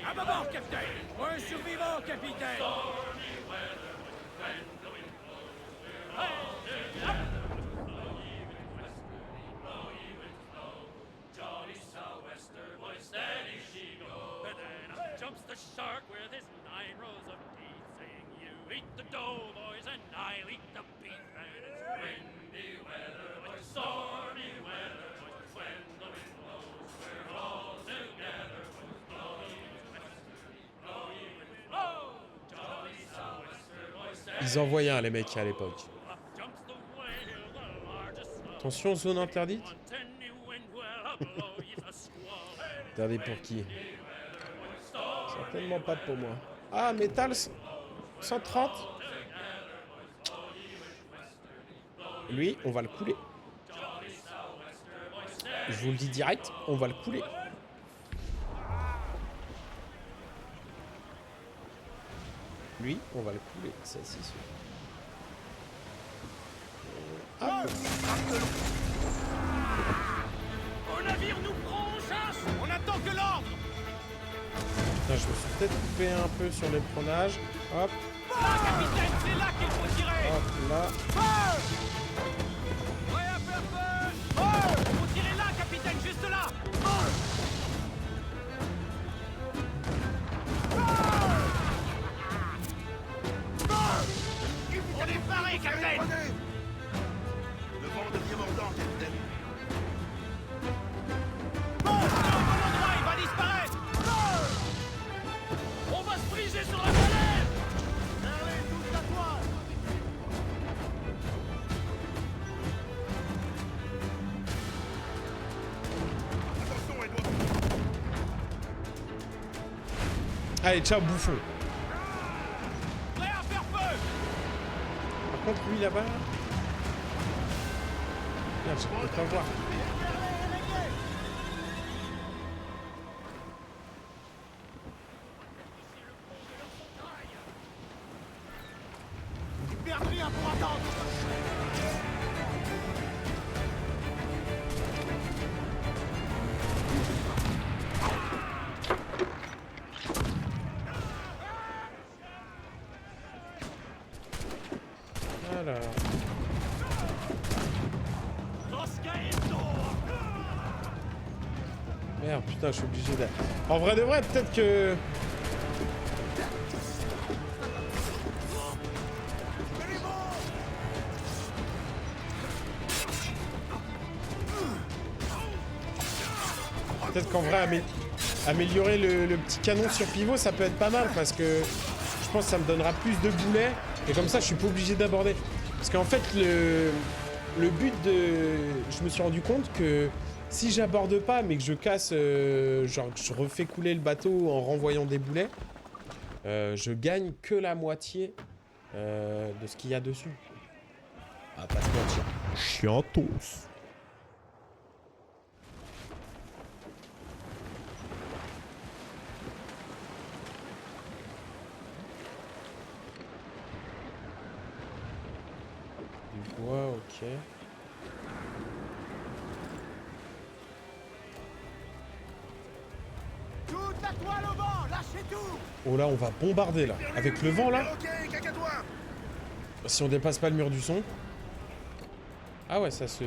À ma bord, capitaine! Moi, un survivant, capitaine! Jumps the shark with his 9 rows of teeth, saying, "You eat the dough, boys, and I'll eat the beef." And it's windy weather, but stormy weather, when the wind blows, we're all together. Ils envoyaient un, les mecs, à l'époque. Attention, zone interdite. Interdit pour qui? Certainement pas pour moi. Ah, métal 130. Lui, on va le couler. Je vous le dis direct, on va le couler. Lui, on va le couler, ça c'est sûr. Hop. Au navire nous prend en chasse! On attend que l'ordre! Putain, je me suis peut-être coupé un peu sur les prenages. Hop, Là, capitaine, c'est là qu'il faut tirer! hop, là. Ouais, un peu, il faut tirer là, capitaine, juste là! On est paré, capitaine! Le vent devient mordant, capitaine. Au bon endroit, il va disparaître! On va se briser sur la falaise! Allez, touche la toile! Attention, Edouard. Allez, ciao, bouffon. Prêt à faire feu! Par contre, lui là-bas. Merde, je peux pas voir. Ils perdent rien pour attendre! Alors. Merde, putain, je suis obligé d'aller. En vrai de vrai, peut-être que. Peut-être qu'en vrai, améliorer le petit canon sur pivot, ça peut être pas mal parce que je pense que ça me donnera plus de boulets et comme ça, je suis pas obligé d'aborder. Parce qu'en fait, le but de. Je me suis rendu compte que si j'aborde pas mais que je casse, genre que je refais couler le bateau en renvoyant des boulets, je gagne que la moitié de ce qu'il y a dessus. Ah, pas se mentir. Chiantos. Du bois, ok. Toute la toile au vent, lâchez tout. Oh là, on va bombarder là. Avec le vent là. Ok, cacatois. Si on dépasse pas le mur du son. Ah ouais, ça se...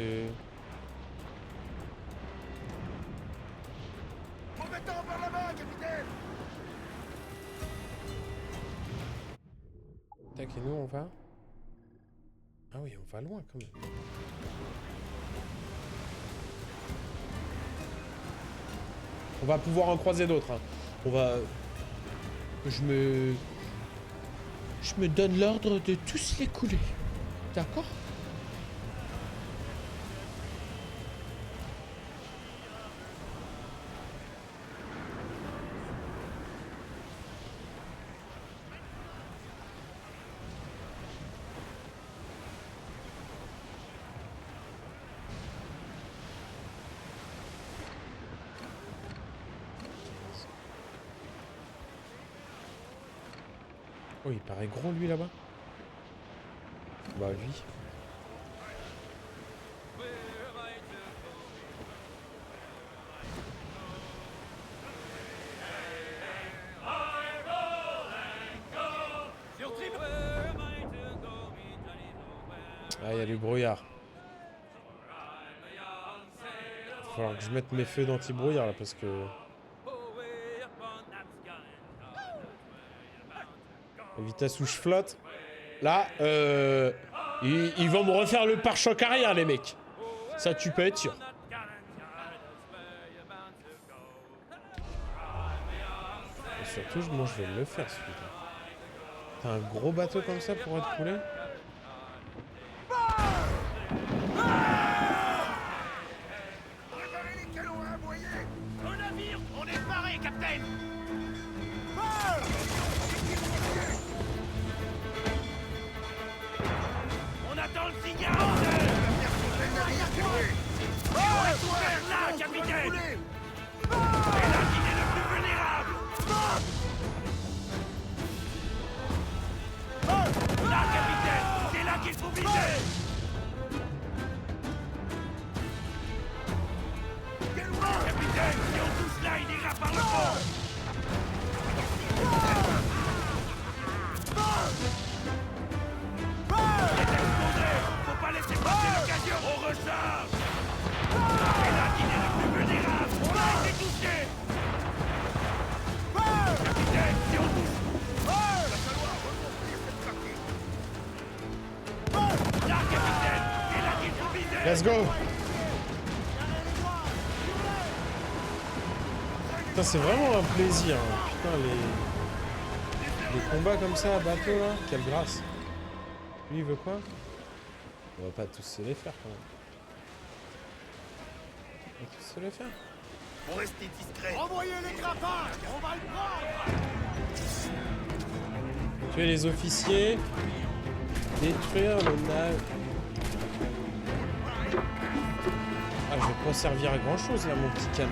Mauvais temps par là-bas, capitaine. Tac, et nous on va... Ah oui, on va loin quand même. On va pouvoir en croiser d'autres. Hein. On va... Je me donne l'ordre de tous les couler. D'accord? Oh, il paraît gros lui là-bas. Bah lui. Ah, il y a du brouillard. Il va falloir que je mette mes feux d'anti-brouillard là parce que... La vitesse où je flotte. Là, ils vont me refaire le pare-choc arrière, les mecs. Ça, tu peux être sûr. Et surtout, moi, je vais le faire, celui-là. T'as un gros bateau comme ça pour être coulé? Préparez les canons à aboyer. Au navire, on est paré, capitaine. On attend le signal. Vers là, capitaine. C'est là qu'il est le plus vulnérable. Là, capitaine, c'est là qu'il faut viser. Capitaine, si on touche là, il ira par le fond. Il est explosé. Faut pas laisser passer l'occasion. On recharge. C'est là qu'il est le plus vulnérable. On a été touché. Capitaine, si on touche... Là, capitaine, c'est là qu'il faut viser. Let's go! Putain, c'est vraiment un plaisir. Hein. Putain, les combats comme ça à bateau, là. Quelle grâce. Lui, il veut quoi? On va pas tous se les faire, quand même. On va tous se les faire. Pour rester discret. Envoyez les grappins. On va le prendre. Tuer les officiers. Détruire le navire. Ah, je vais pas servir à grand chose là, mon petit canon.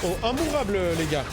Oh, immourable, les gars.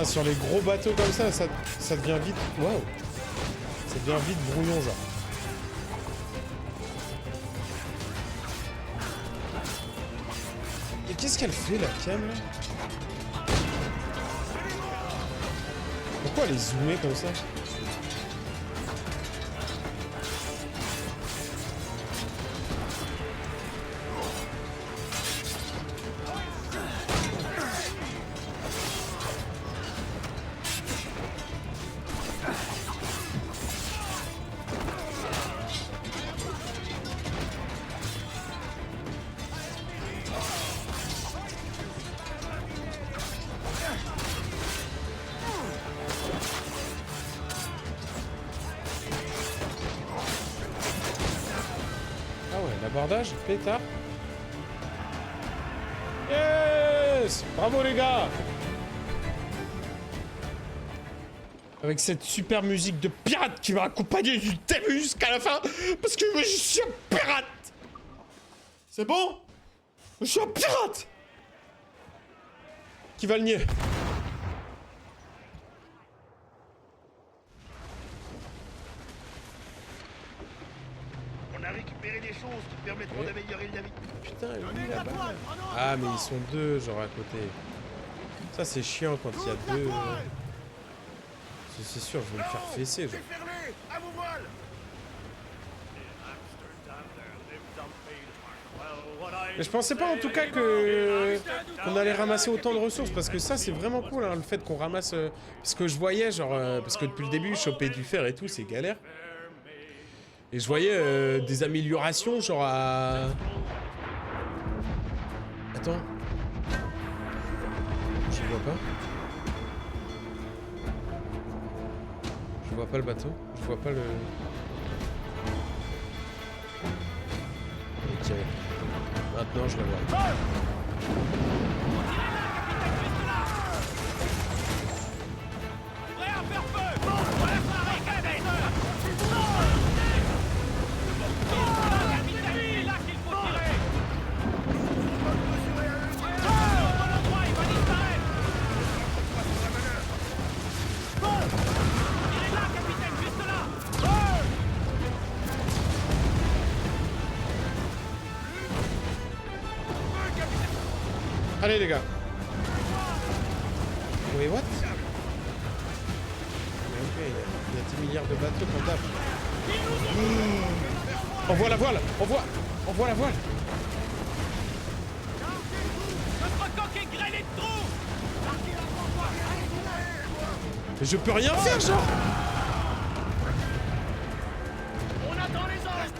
Putain, sur les gros bateaux comme ça devient vite... Waouh. Ça devient vite brouillon, genre. Et qu'est-ce qu'elle fait, la cam, là? Pourquoi elle est zoomée comme ça? L'abordage, pétard. Yes! Bravo les gars! Avec cette super musique de pirate qui va accompagner du début jusqu'à la fin, parce que je suis un pirate! C'est bon? Je suis un pirate! Qui va le nier? On a récupéré des choses qui permettront d'améliorer le navire. Putain, lui là-bas. Ah, mais ils sont deux, genre à côté. Ça, c'est chiant quand il y a deux. C'est sûr, je vais me faire fesser, genre. Fermé! À vos voiles! Mais je pensais pas en tout cas que qu'on allait ramasser autant de ressources, parce que ça c'est vraiment cool hein, le fait qu'on ramasse parce que je voyais genre parce que depuis le début choper du fer et tout c'est galère et je voyais des améliorations genre à... Attends, je vois pas le bateau, je vois pas le... Ok. Maintenant, je le vois. Prêt à faire feu! Voilà ça, capitaine! C'est là qu'il faut tirer! Au bon endroit, il va disparaître! Tirez là, capitaine, juste là! Allez les gars. Wait, what? Ok, il y a 10 milliards de bateaux qu'on tape. On voit la voile! On voit la voile! Notre coque est grêlée de trous! Mais je peux rien faire, genre! On attend les ordres!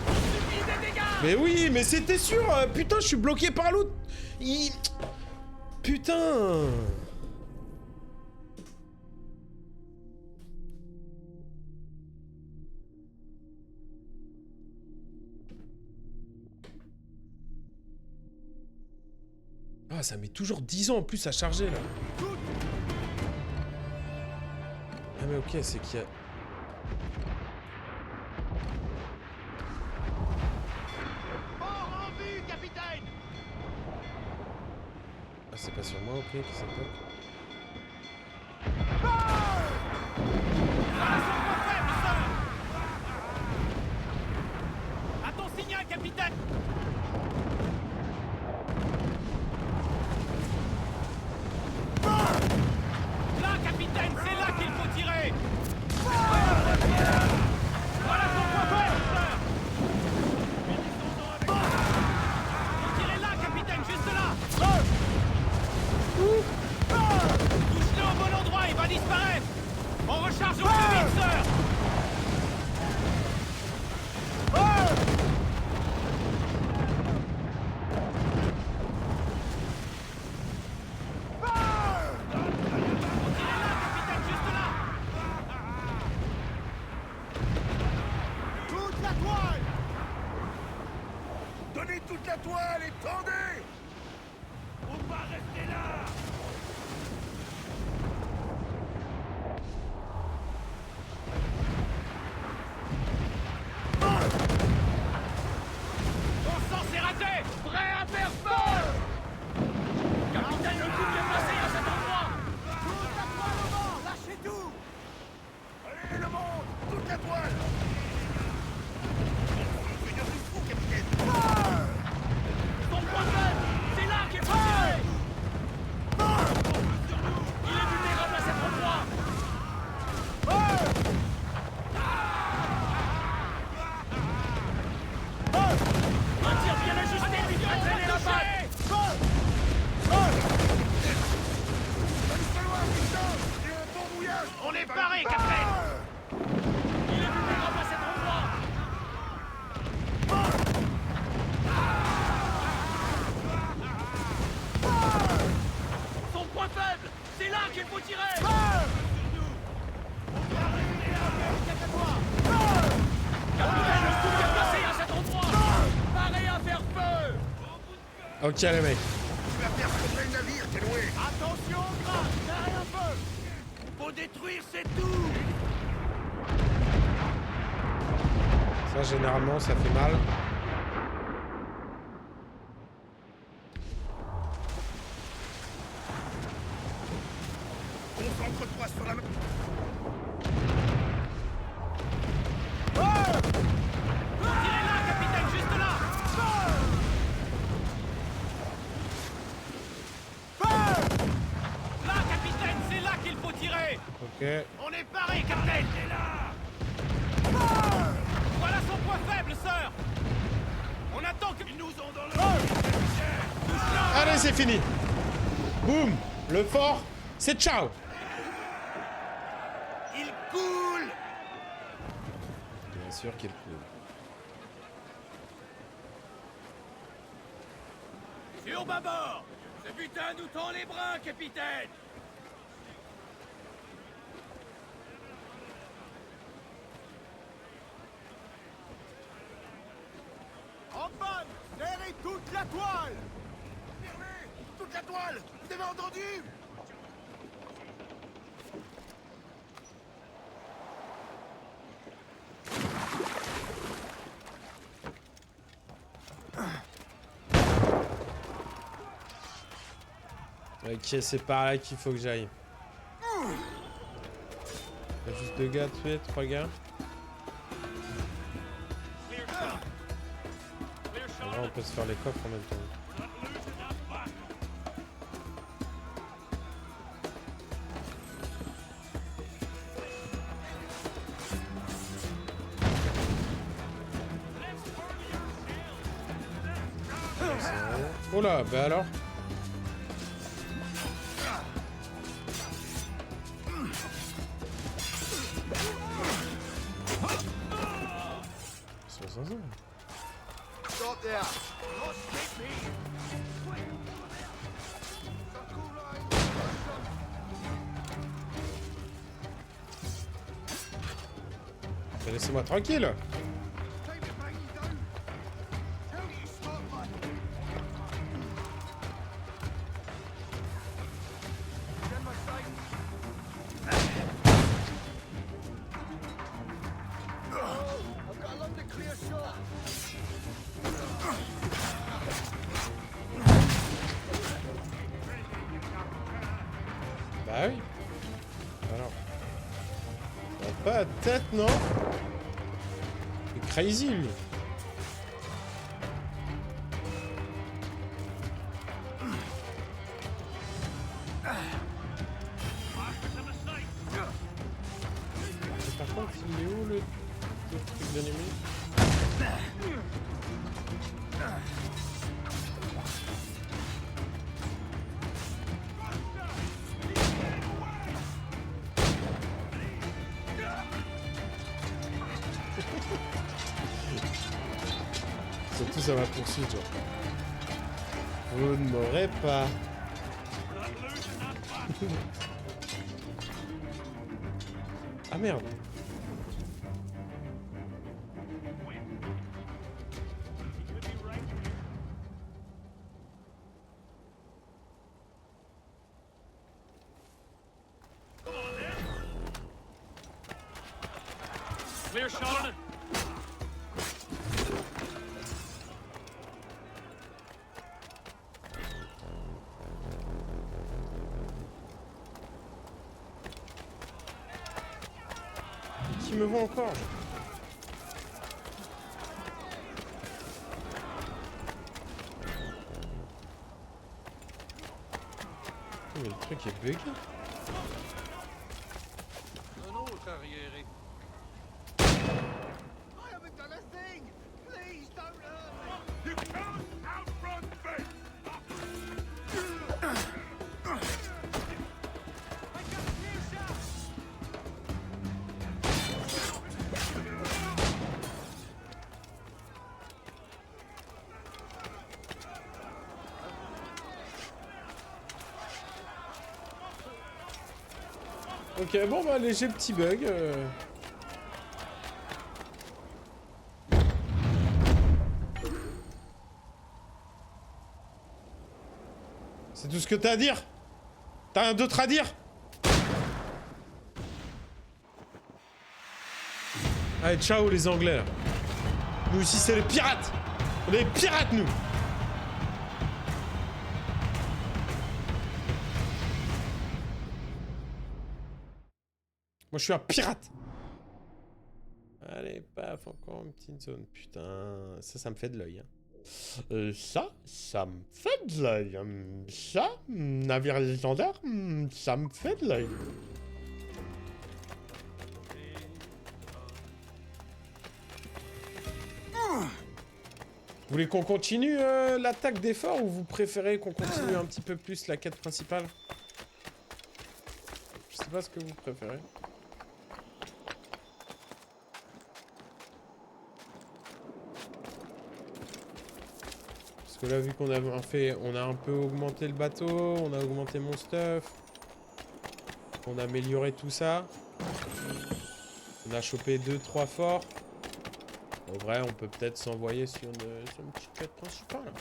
Suffit des dégâts! Mais oui, mais c'était sûr! Putain, je suis bloqué par l'autre! Putain! Ah, ça met toujours 10 ans en plus à charger, là. Ah mais ok, c'est qu'il y a... Ah, c'est pas sur moi, ok, qui ça toque. À ton signal, capitaine! Là, capitaine, c'est là qu'il faut tirer! Voilà son point faible! Tirez là, capitaine, juste là! Touche-le au bon endroit, il va disparaître! On recharge au plus vite, sœur! Donnez toute la toile et tendez! On va rester là! Bon sang, c'est raté! Prêt à faire feu! Capitaine, le coup vient de passer tirer. Capitaine, le scoop est placé à cet endroit. Parez à faire feu. Ok les mecs. Tu vas faire tomber le navire, Kenway. Attention, grâce, derrière un feu. Faut détruire, c'est tout. Ça généralement ça fait mal. Concentre-toi sur la... Tirez là, capitaine, juste là. Là, capitaine, c'est là qu'il faut tirer. Ok. On est paré, capitaine. C'est là. Voilà son point faible, sœur. On attend que... Ils nous ont dans le... Allez c'est fini. Boum. Le fort, c'est ciao. Il coule. Bien sûr qu'il coule. Sur bâbord. Ce butin nous tend les bras, capitaine. En panne. Serrez toute la toile. Toute la toile. Vous avez entendu? Ok, c'est par là qu'il faut que j'aille. Il y a juste 2 gars à tuer, 3 gars. Là, on peut se faire les coffres en même temps. Oh là, bah alors. Ils sont zinzin. Stop there. Mais laissez-moi tranquille. Bah oui. Alors. Il a pas de tête, non? Il est crazy, lui. Et par contre, il est où le truc d'ennemi? Surtout ça va poursuivre, genre. Vous ne m'aurez pas. Ah merde. Clear shot on it. Qui me voit encore? Mais le truc est bugué. Un autre arriéré. I haven't done a thing. Please don't hurt me. You can't outrun me. Ok, bon bah léger petit bug. C'est tout ce que t'as à dire? T'as rien d'autre à dire? Allez, ciao les Anglais là. Nous aussi c'est les pirates. On est les pirates nous. Moi je suis un pirate. Allez, paf, encore une petite zone. Putain, ça me fait de l'œil. Hein. Ça me fait de l'œil. Ça, navire légendaire, ça me fait de l'œil. Vous voulez qu'on continue l'attaque des forts ou vous préférez qu'on continue un petit peu plus la quête principale? Je sais pas ce que vous préférez. Parce que là, vu qu'on a fait, on a un peu augmenté le bateau, on a augmenté mon stuff, on a amélioré tout ça, on a chopé 2-3 forts. En vrai, on peut peut-être s'envoyer sur une petite quête principale.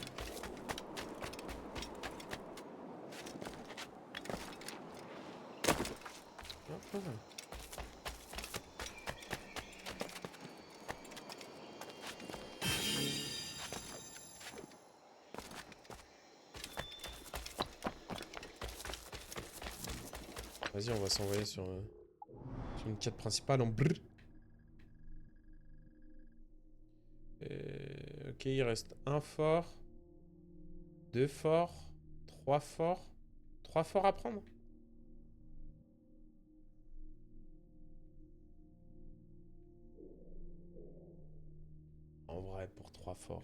Vas-y, on va s'envoyer sur une quête principale en brr. Ok, il reste un fort, 2 forts, 3 forts. 3 forts à prendre. En vrai, pour 3 forts.